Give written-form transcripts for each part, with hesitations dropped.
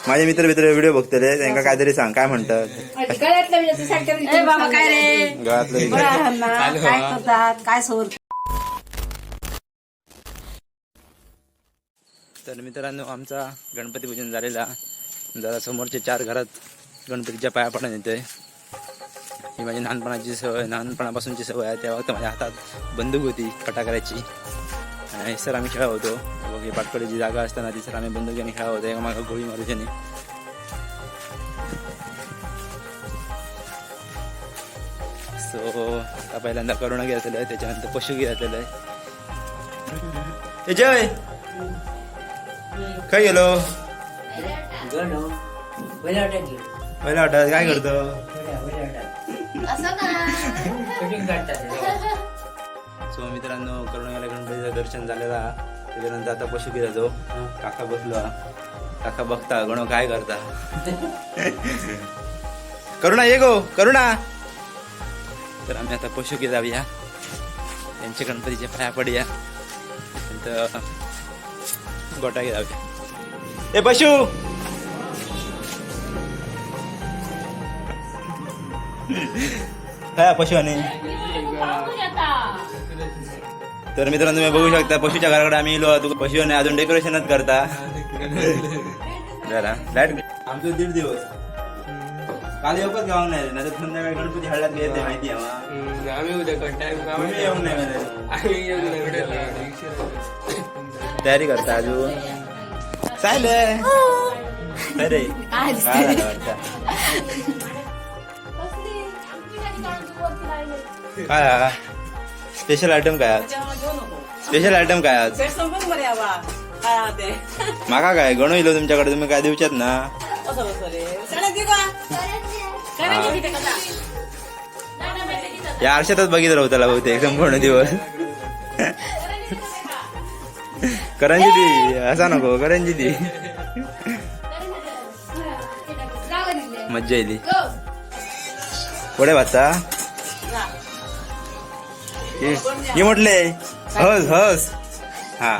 माझे मित्र व्हिडिओ बघतले त्यांना काहीतरी सांग, काय म्हणतात बाबा काय रे गळ्यातलं बरं आहे ना? काय करतात काय सोर. तर मित्रांनो, आमचा गणपती पूजन झालेला. जरा समोरच्या 4 घरात गणपतीच्या पाया पडून येतोय. ही माझी लहानपणाची सवय, लहानपणापासूनची सवय आहे. तेव्हा तर माझ्या हातात बंदूक होती फटाकड्याची आणि सर आम्ही खेळा होतो. बघ ही पाटकडीची जागा असताना ती सर आम्ही बंदुकीने खेळा होतो. एका मागं गोळी मारू त्याने. सो आता पहिल्यांदा करोना घेतलेलं आहे, त्याच्यानंतर पशु घेतलेलं आहे. जय काय गेलो पहिला वाटत काय करतो. सो मित्रांनो, करोना गणपतीचं दर्शन झालेला. त्याच्यानंतर आता पशु जातो. काका बसलो, काका बघता गणो काय करता. करुणा ये गो करुणा. तर आम्ही आता पशु जाऊया, त्यांच्या गणपतीच्या पाया पडूया, नंतर गोटा जाऊया. ए पशु काय पशु आणि. तर मित्रांनो, तुम्ही बघू शकता पशुच्या घराकडे आम्ही येलो. पशु आणि अजून डेकोरेशनच करता. जरा लाईट आमचं 1.5 दिवस काल येऊकच गाव नाही ना, तर संध्याकाळी गणपती हळदात येते माहिती आहे. आम्ही उद्या तुम्ही येऊन नाही तयारी करता अजून चालेल. अरे काय झालं वाटतं. काय स्पेशल आयटम काय आज. स्पेशल आयटम काय आज माका काय गणू येलो तुमच्याकडे, तुम्ही काय देऊच्यात ना. या आरशातच बघित राहू त्याला बहुतेक संपूर्ण दिवस. करंजी दी असा नको, करंजी दी मज्जा येईल. पुढे वाचता हे म्हटले हस हस. हा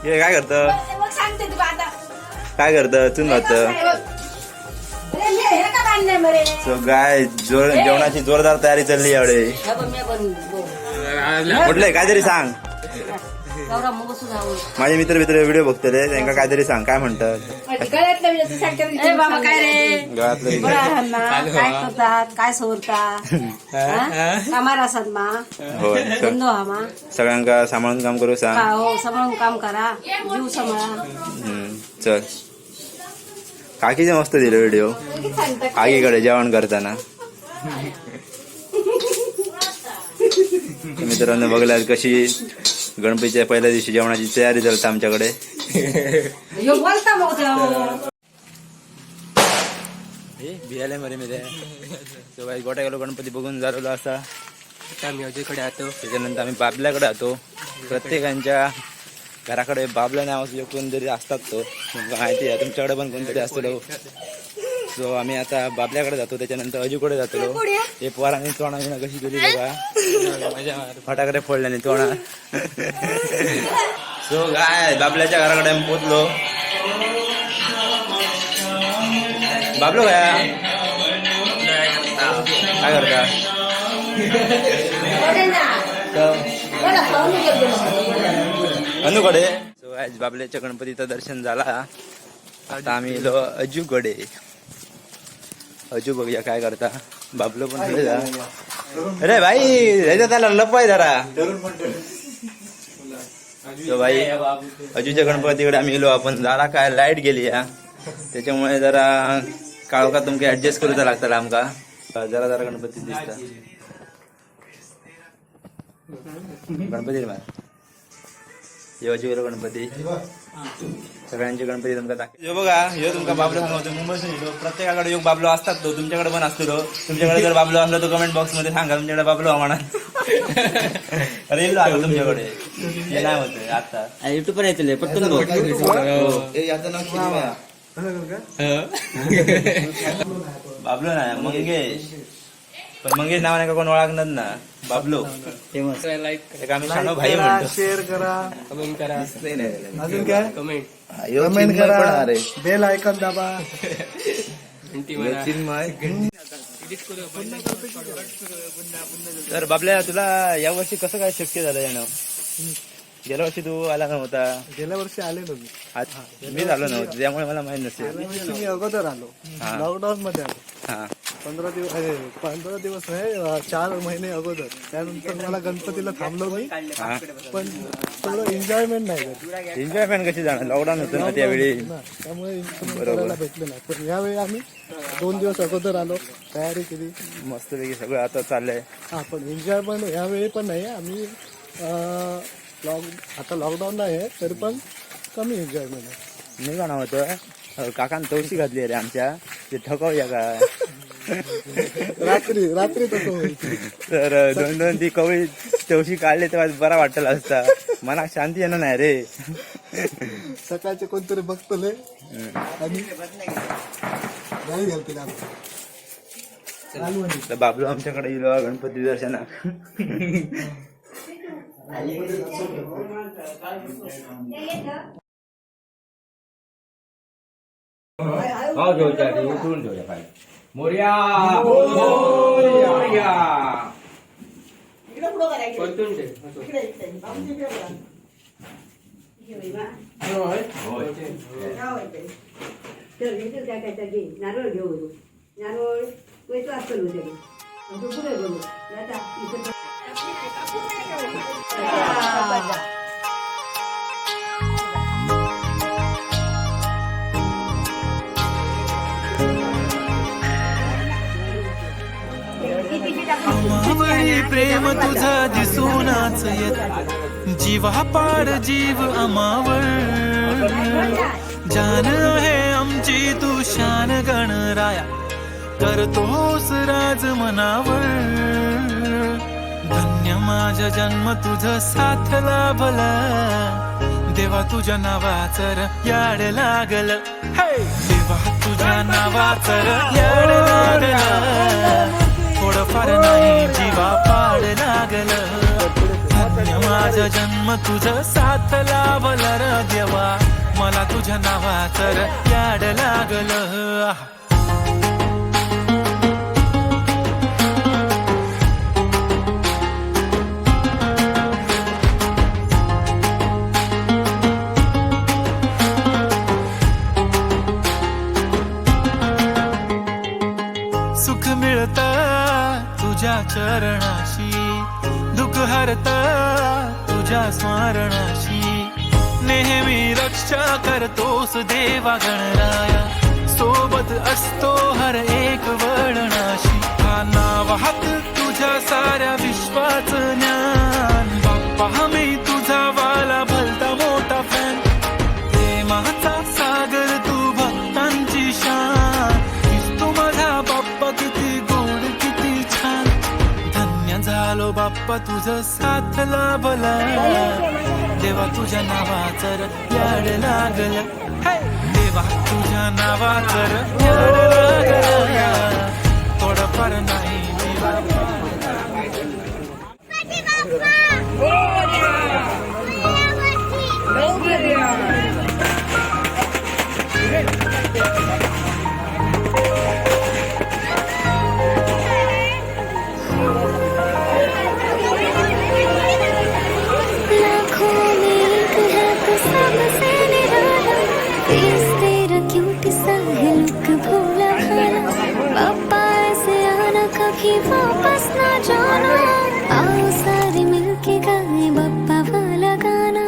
हे काय करत काय करत चुन होत. सो गाय जेवणाची जोरदार तयारी चालली यावेळी. म्हटलंय काहीतरी सांग. माझे मित्र व्हिडिओ बघतले त्यांना काहीतरी सांग, काय म्हणतात. बाबा काय रे गळ्यातलं बरं आहे ना? काय करतात काय सोरतात कामार असतात मा होय. बंधू हा मा सगळ्यांका सांभाळून काम करू सांग. हो सांभाळून काम करा, जीव सांभाळा. चल काकीचे मस्त दिले व्हिडिओ काकीकडे जेवण करताना. मित्रांनो बघलात कशी गणपतीच्या पहिल्या दिवशी जेवणाची तयारी झाली आमच्याकडे. बोलता मग बियाले मध्ये गोट्या गेलो गणपती बघून झालेलो असा. आम्ही अजयकडे आतो. त्याच्यानंतर आम्ही बाबल्याकडे जातो. प्रत्येकांच्या घराकडे बाबल्या नावाचे कोणतरी असतात. तो माहिती आहे तुमच्याकडे पण कोणतरी असतो. सो आम्ही आता बाबल्याकडे जातो. त्याच्यानंतर अजूकडे जातो. हे पोराने तोणा विना कशी केली बघा, फटाकडे फोडल्याने तोणा. सो काय बाबल्याच्या घराकडे आम्ही पोचलो. बाबलो काय काय करता. अनुकडे. सो आज बाबल्याच्या गणपतीचं दर्शन झाला. आता आम्ही गेलो अजूकडे. अजू बघूया काय करता. बाबलो पण पुढे जा. अरे भाई त्याला लपवाय जरा. तो भाई अजूच्या गणपतीकडे आम्ही गेलो. आपण जरा काय लाईट गेली या, त्याच्यामुळे जरा काळोखा तुमका ऍडजस्ट करूचा लागताला आमका. जरा जरा गणपती दिसता. गणपती येवाची गणपती सगळ्यांचे गणपती तुमका दाखव. यो बघा ह्यो तुमका बाबलो सांगतो. मुंबईसून येतो. प्रत्येकाकडे योग बाबलो असतात. तो तुमच्याकडे पण असतो. तुमच्याकडे जर बाबलो असला तो कमेंट बॉक्स मध्ये सांगा तुमच्याकडे बाबलो म्हणा. अरे येईल आता तुमच्याकडे हे नाही होत आता युट्यूब पण येतले पटकन बाबलो नाही मंगेश. पण मंगेश नावाने का कोण ओळखणार ना. बाबलो फेमस. लाईक एक आम्ही शाणो भाई म्हणतो. शेअर करा कमेंट करा. अजून काय कमेंट कमेंट करा, बेल आयकॉन दाबा. तर बाबल्या तुला या वर्षी कसं काय शक्य झालं यानं? गेल्या वर्षी तू आला नव्हता. गेल्या वर्षी आले ना मी. आज मी झालो नव्हतो त्यामुळे मला माहित नसेल. गेल्या वर्षी मी अगोदर आलो, हा. लॉकडाऊन मध्ये आलो. हा 15 दिवस नाही, 4 महिने अगोदर. त्यानंतर मला गणपतीला थांबलो मी, हा पण थोडं एन्जॉयमेंट नाही झाली. एन्जॉयमेंट कशी जाणार, लॉकडाऊन होतं ना त्यावेळी. ना, त्यामुळे enjoyment करायला भेटलं नाही. पण यावेळी आम्ही 2 दिवस अगोदर आलो, तयारी केली. मस्तपैकी सगळं आता चाललंय. हा, पण एन्जॉयमेंट यावेळी पण नाही. आम्ही आता लॉकडाऊन नाही आहे तरी पण कमी एन्जॉयमेंट आहे. मी काय होतं काकान तवशी घातली रे आमच्या, ते ठकवूया का. रात्री तसं होईल. तर दोन ती कवळी तवशी काढली तेव्हा बरा वाटला असता. मनात शांती येणार नाही रे. सकाळचे कोणतरी बघतले आणि गाडी घालतील तर बाबलो आमच्याकडे येलो गणपती दर्शना. उठून ठेवल्या पाहिजे. मोर्या मोर्या. नारळ घेऊ, नारळ पैसा असतो पुढे घेऊ. अमावळी प्रेम तुझा दिसूनच येत, जीवा पाड जीव अमावळ. जान आहे आमची तू शान गणराया, करतोस राज मनावर. धन्य माझा जन्म तुझ साथ लाभला, देवा तुझ्या नावाचर याड लागल. देवा तुझ्या नावाचर याड लागल, थोडंफार नाही जीवा पाड लागल. धन्य माझा जन्म तुझ साथ लाभला र देवा, मला तुझ्या नावाचर याड लागल. सुख मिळत तुझ्या चरणाशी, दुःख हरत तुझ्या स्मरणाशी. नेहमी रक्षा करतोस देवा गणराया, सोबत असतो हर एक वळणाशी. हा नाव हात तुझ्या साऱ्या विश्वाचं ज्ञान, बाप्पा मी तुझा वाला भलता मोठा फॅन. प्रेमाचा सागर तू भक्तांची शान, तू माझा बाप्पा किती गोड किती छान. धन्य झालो बाप्पा तुझं साथ लाभला, देवा तुझ्या नावाचर याड लागल. देवा तुझ्या नावाचर याड लागल, थोडंफार नाही वापस ना जाना, आओ सारे मिलके गाए बप्पा वाला गाना.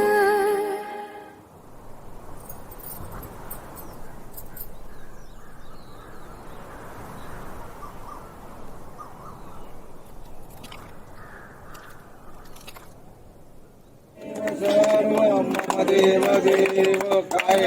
देव देव काय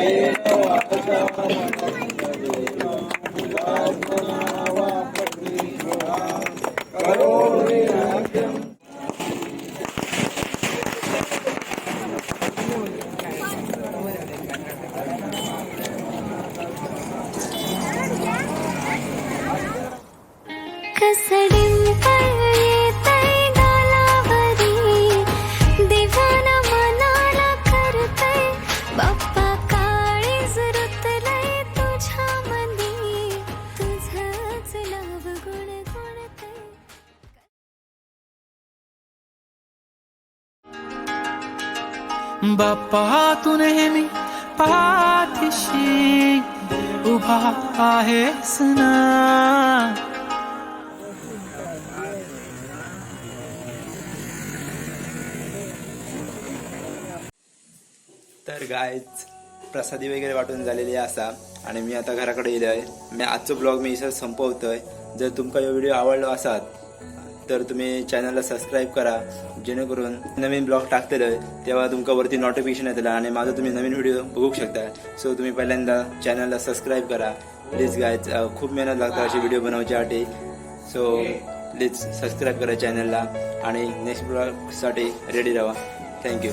दिवाना मनाला करतय बाप्पा काय बाप्पा तू नेहमी पाठीशी उभा आहेस ना. तर गायच प्रसादी वगैरे वाटून झालेली असा आणि मी आता घराकडे येलोय. मी आजचो ब्लॉग मी इथं संपवतोय. जर तुमका हा व्हिडिओ आवडलो असात तर तुम्ही चॅनलला सबस्क्राईब करा, जेणेकरून नवीन ब्लॉग टाकतलोय तेव्हा तुमका वरती नोटिफिकेशन येतलं आणि माझा तुम्ही नवीन व्हिडिओ बघू शकता. सो तुम्ही पहिल्यांदा चॅनलला सबस्क्राईब करा प्लीज गायज. खूप मेहनत लागतात अशी व्हिडिओ बनवण्यासाठी. सो प्लीज सबस्क्राईब करा चॅनलला आणि नेक्स्ट ब्लॉगसाठी रेडी राहा. थँक्यू.